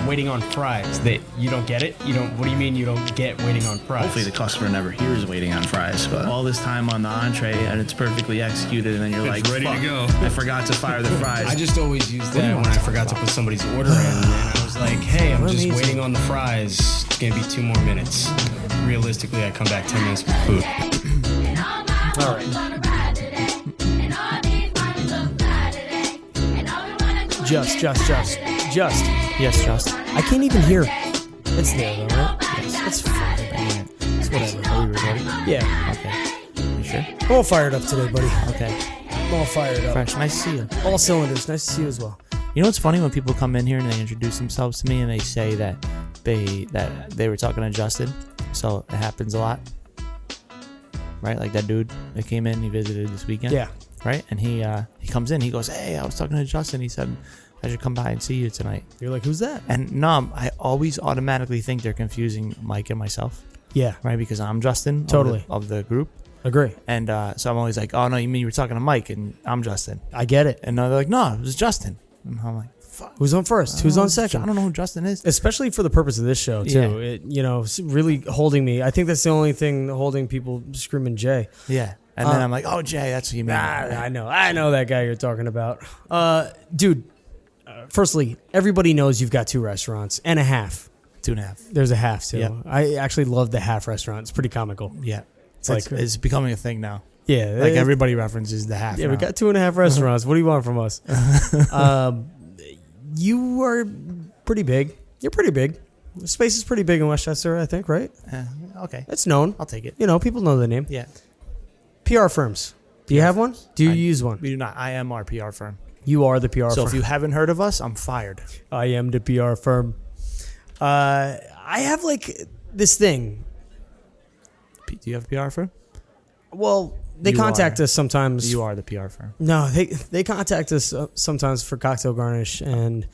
waiting on fries. That you don't get it? You don't. What do you mean you don't get waiting on fries? Hopefully the customer never hears waiting on fries, but all this time on the entree and it's perfectly executed, and then you're like, ready fuck, to go. I forgot to fire the fries. I just always use that when I forgot to put somebody's order in, and I was like, hey, I'm just waiting on the fries. It's gonna be 2 more minutes. Realistically, I come back 10 minutes with food. All right. Just. Yes, Just. I can't even hear. It's there though, right? Yes. It's fine. It's whatever. Are we recording? Yeah. Okay. You sure? I'm all fired up today, buddy. Okay. I'm all fired up. Fresh. Nice to see you. All cylinders. Nice to see you as well. You know what's funny when people come in here and they introduce themselves to me and they say that they were talking to Justin, so it happens a lot, right? Like that dude that came in, he visited this weekend. Yeah. Right, and he comes in, he goes, hey, I was talking to Justin. He said I should come by and see you tonight. You're like, who's that? And no, I always automatically think they're confusing Mike and myself. Yeah. Right, because I'm Justin. Totally. Of the group. Agree. And so I'm always like, oh no, you mean you were talking to Mike and I'm Justin? I get it. And they're like, no, it was Justin. And I'm like, fuck. Who's on first? Who's on second? I don't know who Justin is. Especially for the purpose of this show, too. Yeah. It's really holding me. I think that's the only thing holding people screaming Jay. Yeah. And then I'm like, oh, Jay, that's what you mean. I know that guy you're talking about. Dude, firstly, everybody knows you've got 2 restaurants and a half. 2.5. There's a half, too. Yep. I actually love the half restaurant. It's pretty comical. Yeah. It's becoming a thing now. Yeah. Like everybody references the half. Yeah, now. we got 2.5 restaurants. What do you want from us? You are pretty big. You're pretty big. The space is pretty big in Westchester, I think, right? Okay. It's known. I'll take it. People know the name. Yeah. PR firms. Do you have one? Do you use one? We do not. I am our PR firm. You are the PR firm. So if you haven't heard of us, I'm fired. I am the PR firm. I have like this thing. Do you have a PR firm? Well, they contact us sometimes. You are the PR firm. No, they contact us sometimes for cocktail garnish and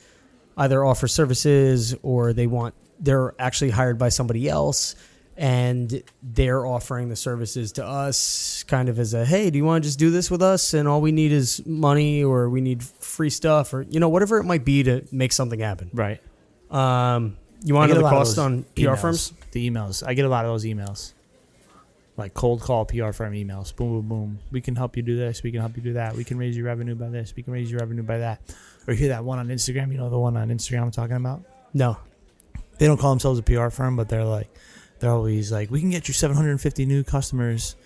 either offer services or they're actually hired by somebody else and they're offering the services to us kind of as a, hey, do you want to just do this with us? And all we need is money or we need free stuff or, whatever it might be to make something happen. Right. You want to know the cost on PR firms? The emails. I get a lot of those emails. Like cold call PR firm emails. Boom, boom, boom. We can help you do this. We can help you do that. We can raise your revenue by this. We can raise your revenue by that. Or hear that one on Instagram. You know the one on Instagram I'm talking about? No. They don't call themselves a PR firm, but they're always like, we can get you 750 new customers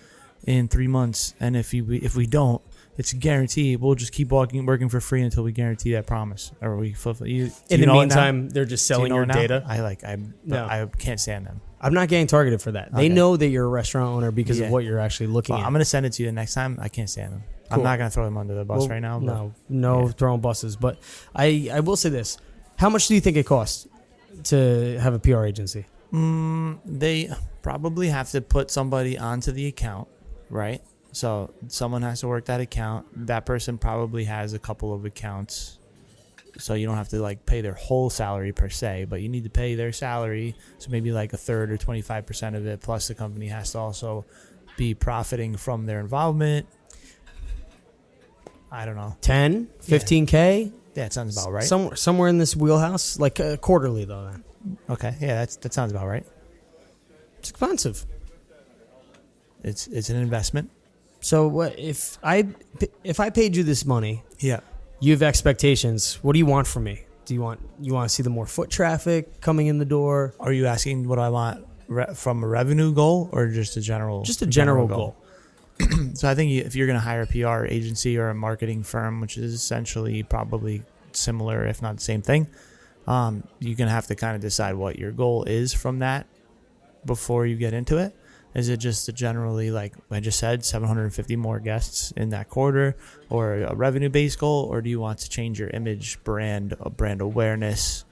in 3 months. And if we don't, it's a guarantee. We'll just keep working for free until we guarantee that promise. Or we fulfill you. In the meantime, they're just selling your data. I can't stand them. I'm not getting targeted for that. They know that you're a restaurant owner because of what you're actually looking at. I'm going to send it to you the next time. I can't stand them. Cool. I'm not going to throw them under the bus right now. No throwing buses. But I will say this. How much do you think it costs to have a PR agency? They probably have to put somebody onto the account, right? So someone has to work that account. That person probably has a couple of accounts. So you don't have to pay their whole salary per se, but you need to pay their salary. So maybe like a third or 25% of it. Plus the company has to also be profiting from their involvement. I don't know. 10, 15K? Yeah, it sounds about right. Somewhere in this wheelhouse, like quarterly though. Then. Okay, yeah, that sounds about right. It's expensive. It's an investment. So what if I paid you this money? Yeah. You have expectations. What do you want from me? Do you want to see the more foot traffic coming in the door? Are you asking what I want from a revenue goal or just a general? Just a general goal. So I think if you're going to hire a PR agency or a marketing firm, which is essentially probably similar, if not the same thing, you're going to have to kind of decide what your goal is from that before you get into it. Is it just generally, like I just said, 750 more guests in that quarter or a revenue-based goal? Or do you want to change your image, brand awareness,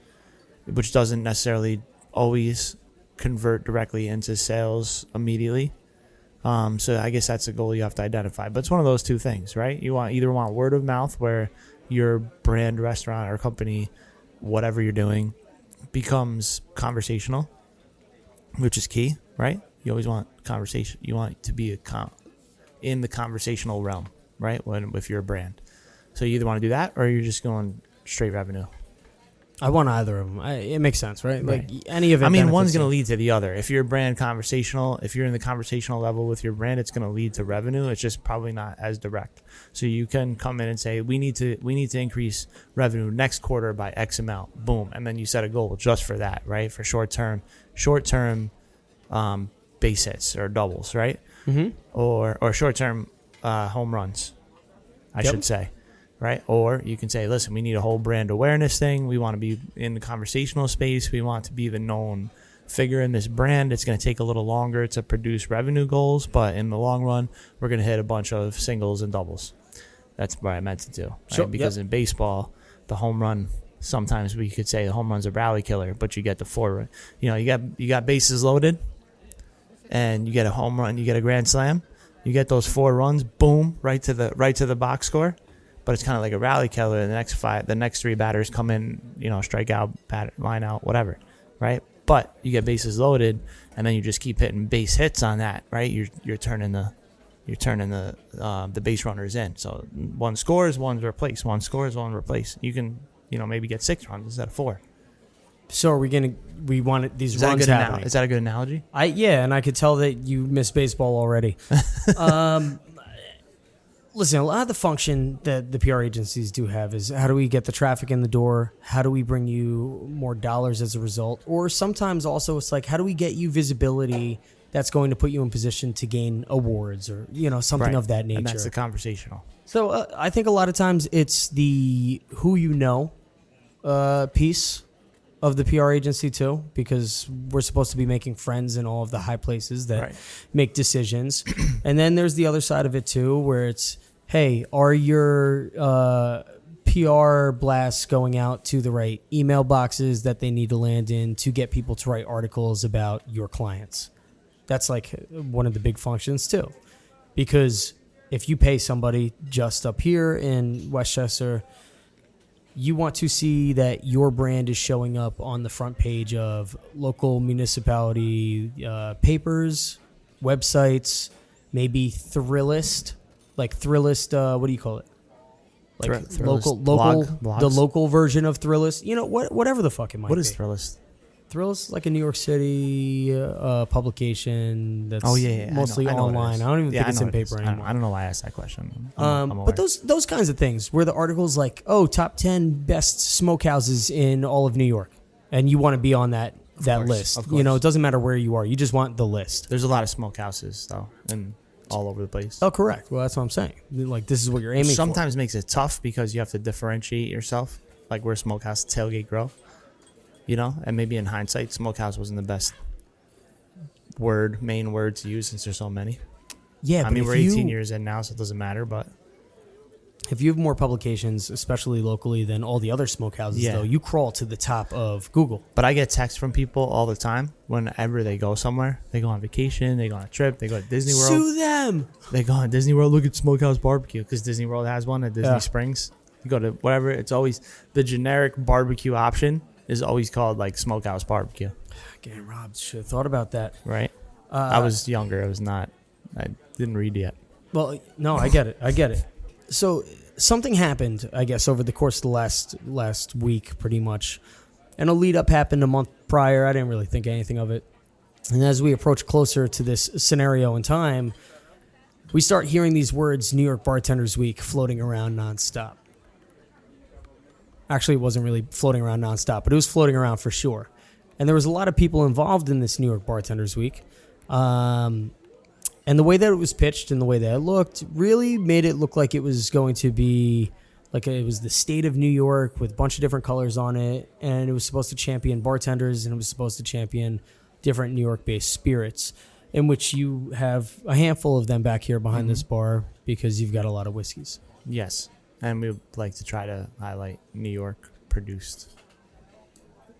which doesn't necessarily always convert directly into sales immediately? So I guess that's a goal you have to identify. But it's one of those two things, right? You either want word of mouth where your brand, restaurant, or company, whatever you're doing, becomes conversational, which is key, right? You always want conversation. You want it to be in the conversational realm, right? With your brand. So you either want to do that or you're just going straight revenue. I want either of them. It makes sense, right? Right. Like any of it. I mean, one's benefits going to you. lead to the other. If you're brand conversational, if you're in the conversational level with your brand, it's going to lead to revenue. It's just probably not as direct. So you can come in and say, we need to increase revenue next quarter by X amount. Boom, and then you set a goal just for that, right? For short term base hits or doubles, right? Mm-hmm. Or short term home runs, I should say. Right? Or you can say, listen, we need a whole brand awareness thing. We want to be in the conversational space. We want to be the known figure in this brand. It's going to take a little longer to produce revenue goals, but in the long run, we're going to hit a bunch of singles and doubles. That's what I meant to do. Right? Sure, Because in baseball, the home run, sometimes we could say the home run's a rally killer, but you get the four. You got bases loaded, and you get a home run, you get a grand slam. You get those 4 runs, boom, right to the box score. But it's kind of like a rally killer. The next 3 batters come in, strike out, line out, whatever, right? But you get bases loaded, and then you just keep hitting base hits on that, right? You're turning the base runners in. So one scores, one's replaced. One scores, one replaced. You can maybe get 6 runs instead of 4. So are we want these runs happening? Is that a good analogy? And I could tell that you miss baseball already. Listen, a lot of the function that the PR agencies do have is how do we get the traffic in the door? How do we bring you more dollars as a result? Or sometimes also it's like, how do we get you visibility that's going to put you in position to gain awards or, something of that nature? And that's the conversational. So I think a lot of times it's the who piece of the PR agency too, because we're supposed to be making friends in all of the high places that make decisions. And then there's the other side of it too, where it's, hey, are your PR blasts going out to the right email boxes that they need to land in to get people to write articles about your clients? That's like one of the big functions too, because if you pay somebody just up here in Westchester, you want to see that your brand is showing up on the front page of local municipality papers, websites, maybe Thrillist. Like Thrillist, what do you call it? Like Thrillist local, blogs? The local version of Thrillist. Whatever the fuck it might be. What is Thrillist? Thrillist is like a New York City publication that's mostly I know online. I don't even think it's in paper anymore. I don't know why I asked that question. But those kinds of things where the article's like, top 10 best smokehouses in all of New York, and you want to be on that list. Of course. It doesn't matter where you are. You just want the list. There's a lot of smokehouses though, and all over the place. Oh, correct. Well, that's what I'm saying. Like, this is what you're aiming for. Sometimes makes it tough because you have to differentiate yourself. Like we're a smokehouse, tailgate grill. And maybe in hindsight, smokehouse wasn't the best main word to use since there's so many. Yeah, I mean, we're 18 years in now, so it doesn't matter, but if you have more publications, especially locally, than all the other smokehouses, though, you crawl to the top of Google. But I get texts from people all the time whenever they go somewhere. They go on vacation, they go on a trip, they go to Disney World. Sue them! They go on Disney World, look at Smokehouse Barbecue, because Disney World has one at Disney Springs. You go to whatever, it's always the generic barbecue option is always called like Smokehouse Barbecue. Getting robbed. Should have thought about that. Right? I was younger. I didn't read yet. Well, no, I get it. So something happened, I guess, over the course of the last week, pretty much. And a lead up happened a month prior. I didn't really think anything of it. And as we approach closer to this scenario in time, we start hearing these words, New York Bartenders Week, floating around nonstop. Actually, it wasn't really floating around nonstop, but it was floating around for sure. And there was a lot of people involved in this New York Bartenders Week. And the way that it was pitched and the way that it looked really made it look like it was going to be like it was the state of New York with a bunch of different colors on it. And it was supposed to champion bartenders, and it was supposed to champion different New York-based spirits, in which you have a handful of them back here behind this bar because you've got a lot of whiskeys. Yes. And we would like to try to highlight New York produced.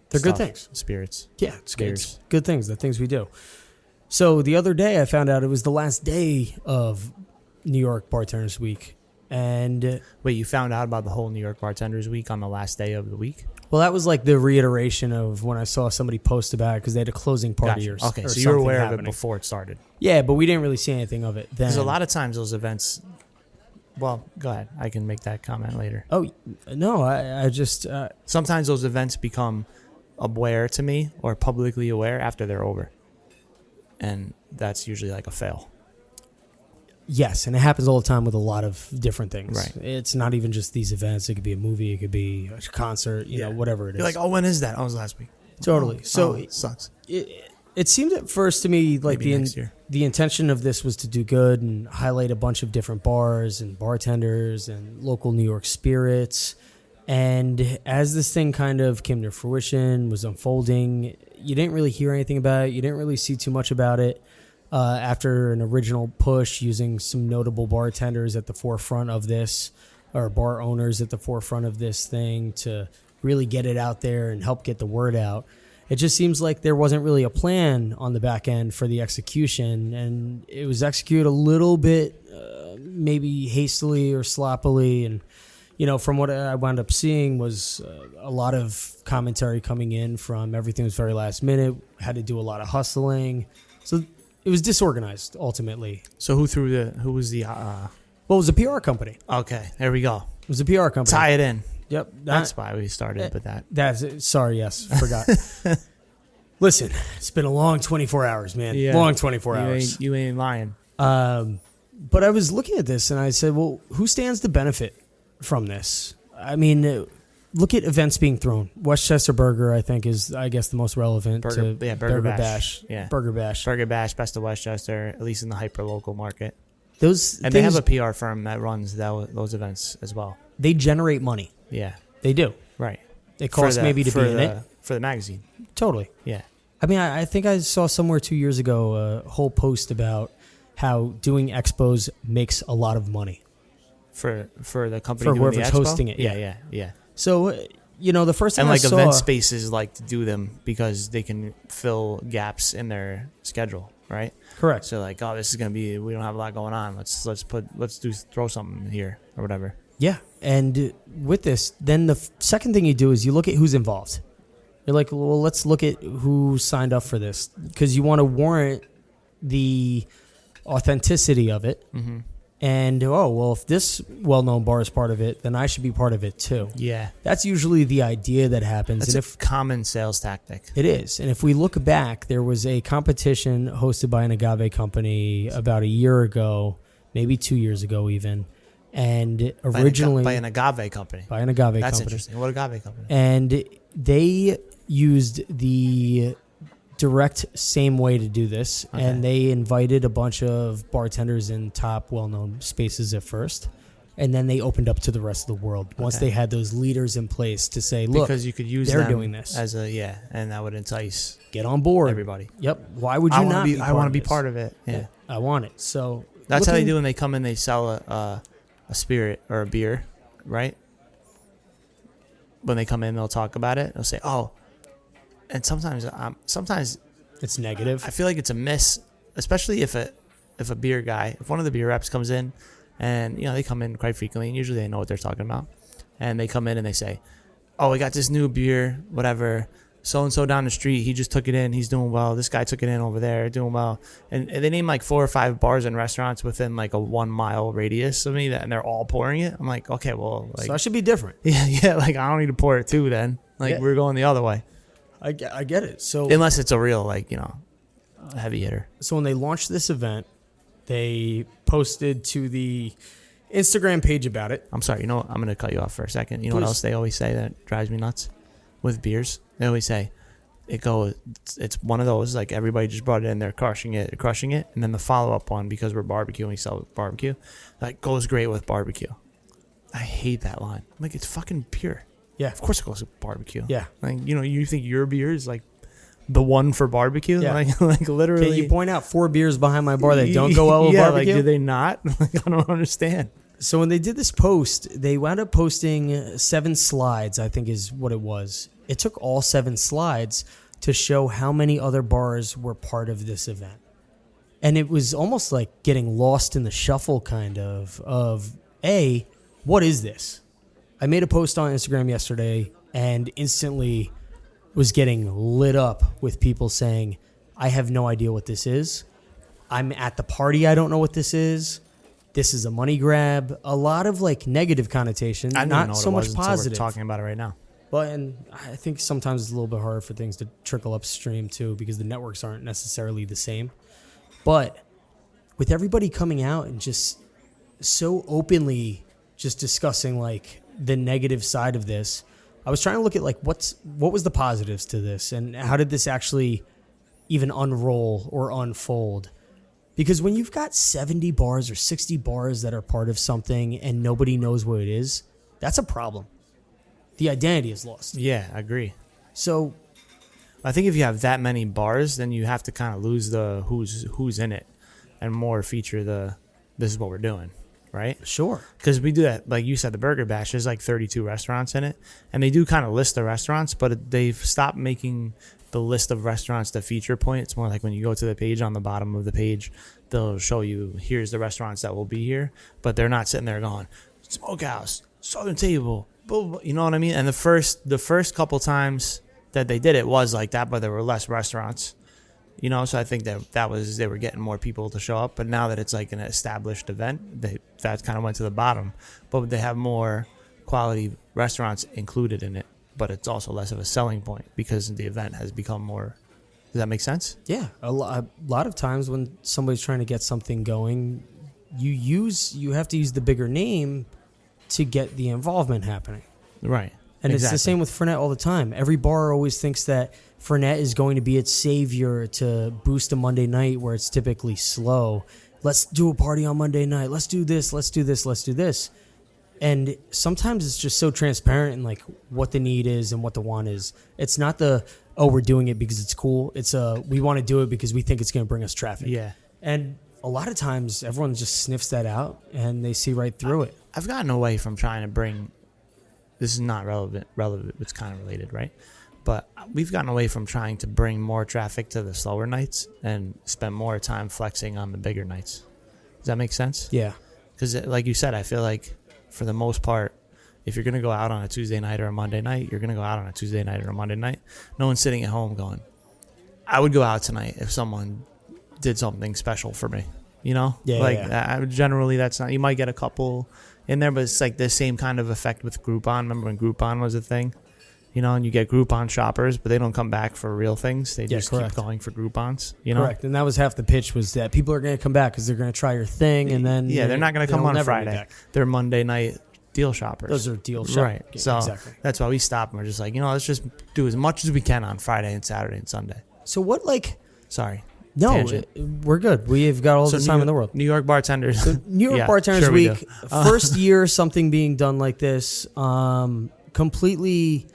They're good things. Spirits. Yeah, it's good things. The things we do. So the other day I found out it was the last day of New York Bartenders Week. And wait, you found out about the whole New York Bartenders Week on the last day of the week? Well, that was like the reiteration of when I saw somebody post about it because they had a closing party or something. Okay, so you were aware of it before it started. Yeah, but we didn't really see anything of it then. Because a lot of times those events Well, go ahead. I can make that comment later. Oh no, I just Sometimes those events become aware to me or publicly aware after they're over, and that's usually like a fail. yes, and it happens all the time with a lot of different things. Right. It's not even just these events. It could be a movie. It could be a concert. You know, whatever it is. You're like, oh, when is that? Oh, it was last week. Totally. So it sucks. It seemed at first to me like Maybe next year. the intention of this was to do good and highlight a bunch of different bars and bartenders and local New York spirits. And as this thing kind of came to fruition, was unfolding, you didn't really hear anything about it. You didn't really see too much about it after an original push using some notable bartenders at the forefront of this, or bar owners at the forefront of this thing to really get it out there and help get the word out. It just seems like there wasn't really a plan on the back end for the execution, and it was executed a little bit maybe hastily or sloppily. And, you know, from what I wound up seeing was a lot of commentary coming in from everything was very last minute, had to do a lot of hustling. So it was disorganized ultimately. So who was the? Well, it was a PR company. Okay, there we go. It was a PR company. Tie it in. Yep. That's why we started with that. That's it. Sorry, yes, forgot. Listen, it's been a long 24 hours, man. Yeah. Long 24 hours. You ain't lying. But I was looking at this and I said, well, who stands to benefit from this? I mean, look at events being thrown. Westchester Burger, I think, is, I guess, the most relevant to Burger Bash. Yeah. Burger Bash. Burger Bash, Best of Westchester, at least in the hyper-local market. Those And things, they have a PR firm that runs those events as well. they generate money. Yeah, They do. right. It costs maybe to be in it. For the magazine. Totally. Yeah. I mean, I think I saw somewhere 2 years ago a whole post about how doing expos makes a lot of money. For the company For doing the whoever's expo? hosting it, yeah. Yeah. So, you know, the first thing And I like saw... event spaces like to do them because they can fill gaps in their schedule, right? Correct. So like, oh, this is gonna be, we don't have a lot going on. Let's throw something here or whatever. Yeah. And with this, then the second thing you do is you look at who's involved. You're like, well, let's look at who signed up for this, because you want to warrant the authenticity of it. Mm-hmm. And, oh, well, if this well-known bar is part of it, then I should be part of it too. Yeah. That's usually the idea that happens. That's And a common sales tactic. It is. And if we look back, there was a competition hosted by an agave company about a year ago, maybe 2 years ago even. And originally... By an agave company. By an agave company. That's interesting. What agave company? And they used the direct same way to do this. Okay. And they invited a bunch of bartenders in top well-known spaces at first. And then they opened up to the rest of the world once they had those leaders in place to say, look, because you could use they're them doing this. as and that would entice Get on board. everybody. Yep. Why would you not be I want to be this? part of it. Yeah. I want it. So That's how they looking- do when they come in. They sell a spirit or a beer, right? When they come in, they'll talk about it. They'll say, "Oh," and sometimes It's negative. I feel like it's a miss, especially if a beer guy, if one of the beer reps comes in, and you know they come in quite frequently, and usually they know what they're talking about, and they come in and they say, "Oh, we got this new beer, whatever." So and so down the street, he just took it in. He's doing well. This guy took it in over there, doing well. And they name like 4 or 5 bars and restaurants within like a 1 mile radius of me, and they're all pouring it. I'm like, okay, well, like, So I should be different. yeah, like I don't need to pour it too. Then, like, Yeah. we're going the other way, I get it. So unless it's a real heavy hitter. So when they launched this event, they posted to the Instagram page about it. I'm sorry, I'm going to cut you off for a second. You know what Please. else they always say that drives me nuts with beers? They always say it's one of those, like, everybody just brought it in, they're crushing it, and then the follow-up one, because we're barbecue and we sell barbecue, like, goes great with barbecue. I hate that line. I'm like, it's fucking beer. Yeah. Of course it goes with barbecue. Yeah. Like, you think your beer is like the one for barbecue? Yeah. Like literally. Can you point out 4 beers behind my bar that don't go well with barbecue? Like, do they not? Like, I don't understand. So when they did this post, they wound up posting 7 slides, I think is what it was. It took all 7 slides to show how many other bars were part of this event. And it was almost like getting lost in the shuffle kind of what is this? I made a post on Instagram yesterday and instantly was getting lit up with people saying, I have no idea what this is. I'm at the party. I don't know what this is. this is a money grab. A lot of like negative connotation, I don't not know so what it much was until positive. we're talking about it right now. But and I think sometimes it's a little bit harder for things to trickle upstream too because the networks aren't necessarily the same. But with everybody coming out and just so openly just discussing like the negative side of this, I was trying to look at like what was the positives to this and how did this actually even unroll or unfold? Because when you've got 70 bars or 60 bars that are part of something and nobody knows what it is, that's a problem. The identity is lost. Yeah, I agree. So I think if you have that many bars, then you have to kind of lose the who's in it and more feature this is what we're doing, right? sure. Because we do that, like you said, the Burger Bash, there's like 32 restaurants in it. And they do kind of list the restaurants, but they've stopped making the list of restaurants the feature point. It's more like when you go to the page, on the bottom of the page, they'll show you, here's the restaurants that will be here. But they're not sitting there going, Smokehouse, Southern Table, blah, blah, blah, you know what I mean? And the first couple times that they did it was like that, but there were less restaurants. You know, so I think that was, they were getting more people to show up. But now that it's like an established event, that kind of went to the bottom. But they have more quality restaurants included in it. But it's also less of a selling point because the event has become more. Does that make sense? Yeah. A lot of times when somebody's trying to get something going, you have to use the bigger name to get the involvement happening. Right. And exactly. It's the same with Fernet all the time. Every bar always thinks that Fernet is going to be its savior to boost a Monday night where it's typically slow. Let's do a party on Monday night. Let's do this. Let's do this. Let's do this. And sometimes it's just so transparent in like what the need is and what the want is. It's not we're doing it because it's cool. It's we want to do it because we think it's going to bring us traffic. Yeah. And a lot of times everyone just sniffs that out and they see right through it. I've gotten away from trying to bring. This is not relevant. It's kind of related, right? But we've gotten away from trying to bring more traffic to the slower nights and spend more time flexing on the bigger nights. Does that make sense? Yeah. Because like you said, I feel like for the most part, if you're going to go out on a Tuesday night or a Monday night, you're going to go out on a Tuesday night or a Monday night. No one's sitting at home going, I would go out tonight if someone did something special for me. You know? Yeah. Like, yeah. Generally, that's not, you might get a couple in there, but it's like the same kind of effect with Groupon. Remember when Groupon was a thing? You know, and you get Groupon shoppers, but they don't come back for real things. They just keep going for Groupons. You know? Correct. And that was half the pitch was that people are going to come back because they're going to try your thing. And then they're not going to come on a Friday. They're Monday night deal shoppers. Those are deal shoppers. Right. Yeah, so exactly. That's why we stop and we're just like, let's just do as much as we can on Friday and Saturday and Sunday. So what Sorry. No, Tangent. we're good. We've got all the time in the world. New York Bartenders. So New York Bartenders Week, first year something being done like this, completely,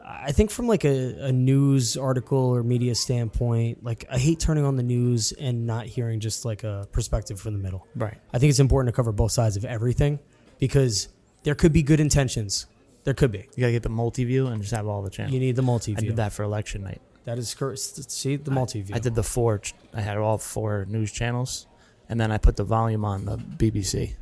I think from like a news article or media standpoint, like I hate turning on the news and not hearing just like a perspective from the middle. Right. I think it's important to cover both sides of everything because there could be good intentions. There could be. You got to get the multi-view and just have all the channels. You need the multi-view. I did that for election night. That is correct. See, the multi-view. I did I had all 4 news channels, and then I put the volume on the BBC.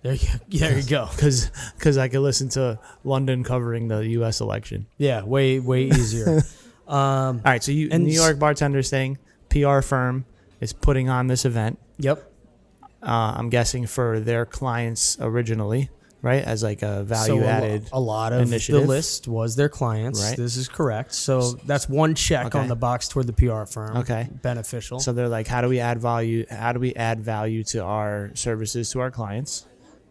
There you go. Because I could listen to London covering the U.S. election. Yeah, way easier. All right, so New York Bartenders thing, PR firm is putting on this event. Yep. I'm guessing for their clients originally, right? As like a value-added a lot of initiative. the list was their clients. Right. This is correct. So that's one check on the box toward the PR firm. Okay. Beneficial. So they're like, how do we add value? How do we add value to our services to our clients?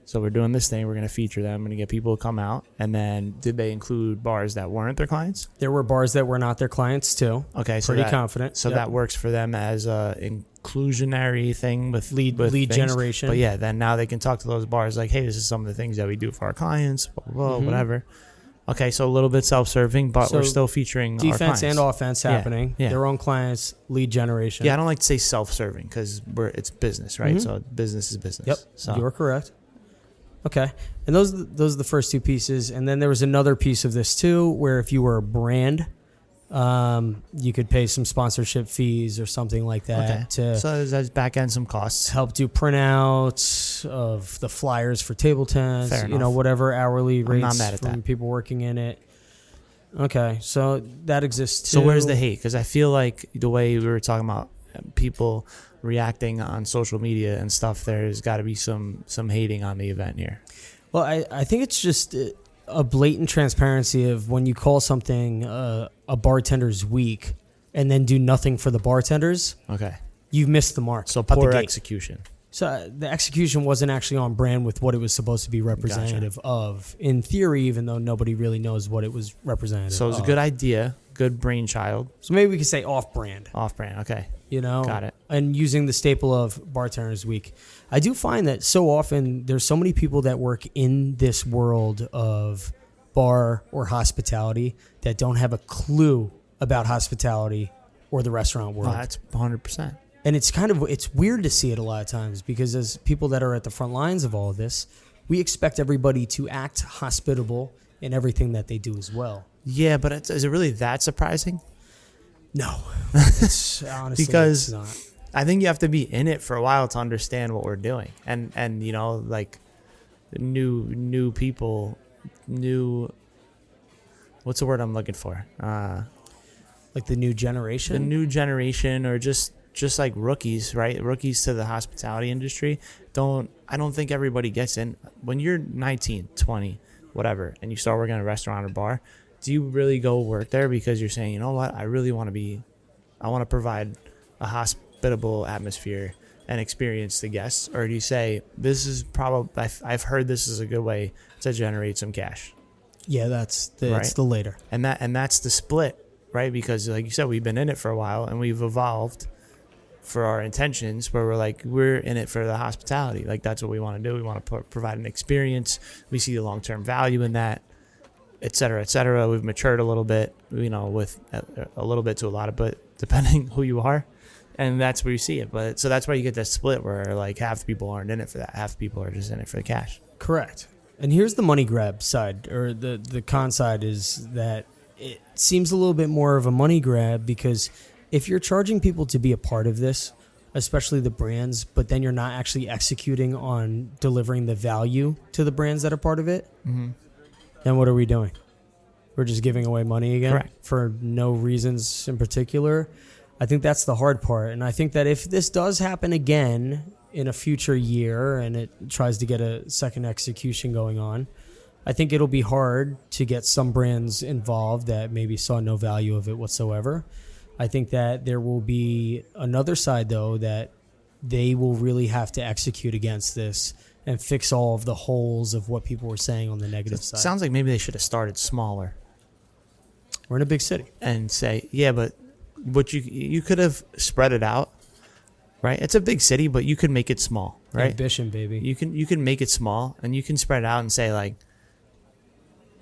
So we're doing this thing. We're going to feature them. We're going to get people to come out. And then did they include bars that weren't their clients? There were bars that were not their clients too. Okay. So pretty confident. So that works for them as a inclusionary thing with lead generation. But yeah, then now they can talk to those bars like, hey, this is some of the things that we do for our clients, blah, blah, blah, whatever. Okay, so a little bit self-serving, but we're still featuring our clients. Defense and offense happening. Yeah. Their own clients, lead generation. Yeah, I don't like to say self-serving because it's business, right? So business is business. Yep, so. you're correct. Okay, and those are the first 2 pieces. And then there was another piece of this too where if you were a brand, you could pay some sponsorship fees or something like that so that's back end some costs. Help do printouts of the flyers for table tennis, whatever hourly rates not mad at from that. people working in it. Okay, so that exists too. So where's the hate? Because I feel like the way we were talking about people reacting on social media and stuff, there's got to be some hating on the event here. Well, I think it's just a blatant transparency of when you call something a bartender's week and then do nothing for the bartenders, Okay. you've missed the mark. So out the poor gate. execution. So the execution wasn't actually on brand with what it was supposed to be representative of. In theory, even though nobody really knows what it was representative of. So it was a good idea, good brainchild. So maybe we could say off-brand. Off-brand, okay. You know? Got it. And using the staple of Bartender's Week. I do find that so often there's so many people that work in this world of bar or hospitality that don't have a clue about hospitality or the restaurant world. Oh, that's 100%. And it's weird to see it a lot of times because as people that are at the front lines of all of this, we expect everybody to act hospitable in everything that they do as well. Yeah, but is it really that surprising? No, it's honestly Because it's not. I think you have to be in it for a while to understand what we're doing, and you know, like new people, what's the word I'm looking for? Like the new generation. The new generation, or just like rookies, right? Rookies to the hospitality industry. I don't think everybody gets in. When you're 19, 20, whatever, and you start working at a restaurant or bar, do you really go work there because you're saying, you know what, I want to provide a hospitable atmosphere and experience the guests? Or do you say, this is probably, I've heard this is a good way to generate some cash? Yeah, it's Right. the later. And that's the split, right? Because like you said, we've been in it for a while and we've evolved for our intentions where we're in it for the hospitality. Like that's what we want to do. We want to provide an experience. We see the long-term value in that, et cetera, et cetera. We've matured a little bit, you know, with a little bit to a lot of, but depending who you are. And that's where you see it. But so that's why you get that split where like half the people aren't in it for that. Half the people are just in it for the cash. Correct. And here's the money grab side, or the con side is that it seems a little bit more of a money grab because if you're charging people to be a part of this, especially the brands, but then you're not actually executing on delivering the value to the brands that are part of it, then what are we doing? We're just giving away money again. Correct. For no reasons in particular. I think that's the hard part. And I think that if this does happen again in a future year and it tries to get a second execution going on, I think it'll be hard to get some brands involved that maybe saw no value of it whatsoever. I think that there will be another side, though, that they will really have to execute against this and fix all of the holes of what people were saying on the negative side. Sounds like maybe they should have started smaller We're in a big city. and say, yeah, but you could have spread it out, right? It's a big city, but you could make it small, right? Ambition, baby. You can make it small and you can spread it out and say like,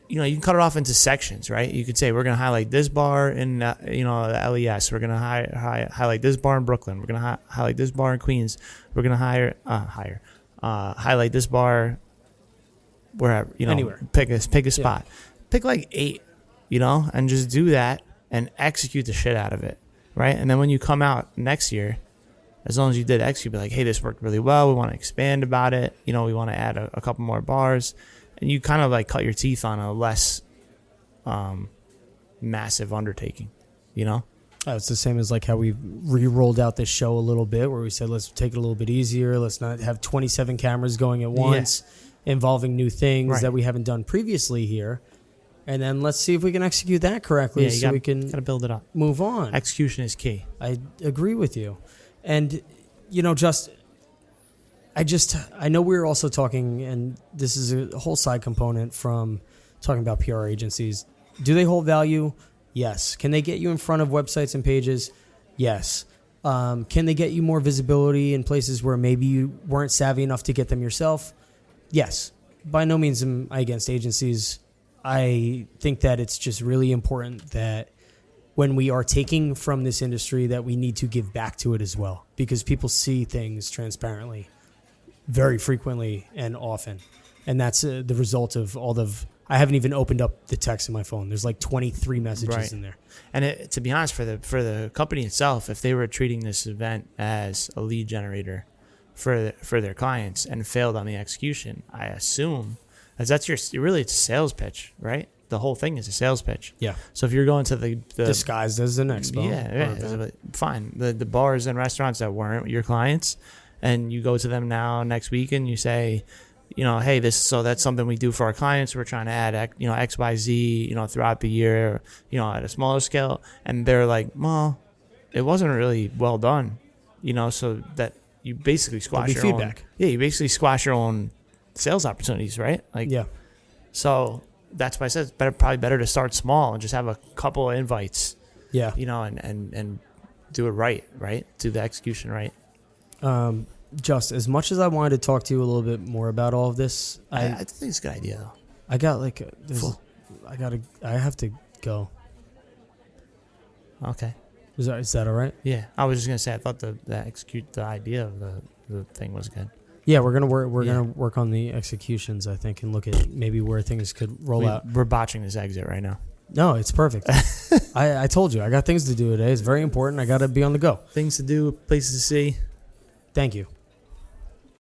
you know, you can cut it off into sections, right? You could say we're going to highlight this bar in, the LES. We're going to highlight this bar in Brooklyn. We're going to highlight this bar in Queens. We're going to highlight this bar wherever, you know, Anywhere. pick a spot. Pick like 8, you know, and just do that and execute the shit out of it, right? And then when you come out next year, as long as you did execute, be like, hey, this worked really well. We want to expand about it. You know, we want to add a couple more bars. And you kind of like cut your teeth on a less massive undertaking, you know? It's the same as like how we re-rolled out this show a little bit where we said, let's take it a little bit easier. Let's not have 27 cameras going at once, involving new things that we haven't done previously here. And then let's see if we can execute that correctly we can gotta build it up. move on. Execution is key. I agree with you. And, you know, I know we were also talking, and this is a whole side component from talking about PR agencies. Do they hold value? Yes. Can they get you in front of websites and pages? Yes. Can they get you more visibility in places where maybe you weren't savvy enough to get them yourself? Yes. By no means am I against agencies. I think that it's just really important that when we are taking from this industry that we need to give back to it as well, because people see things transparently very frequently and often. And that's the result of I haven't even opened up the text in my phone. There's like 23 messages in there. And to be honest, for the company itself, if they were treating this event as a lead generator for their clients and failed on the execution, I assume that's it's a sales pitch, right? the whole thing is a sales pitch. Yeah. So if you're going to the Disguised as an expo. yeah, fine. The bars and restaurants that weren't your clients, and you go to them now next week and you say, hey, that's something we do for our clients. We're trying to add, X, Y, Z, throughout the year, at a smaller scale. And they're like, well, it wasn't really well done, so that you basically squash your feedback. You basically squash your own sales opportunities, right? Like, Yeah. So that's why I said it's probably better to start small and just have a couple of invites, Yeah. and do it right? Do the execution right. Just as much as I wanted to talk to you a little bit more about all of this, I think it's a good idea though. I got I have to go. Okay. Is that all right? Yeah, I was just gonna say I thought the idea of the thing was good. Yeah, we're gonna work on the executions, I think, and look at maybe where things could roll out. We're botching this exit right now. No, it's perfect. I told you I got things to do today. It's very important. I got to be on the go. Things to do, places to see. Thank you.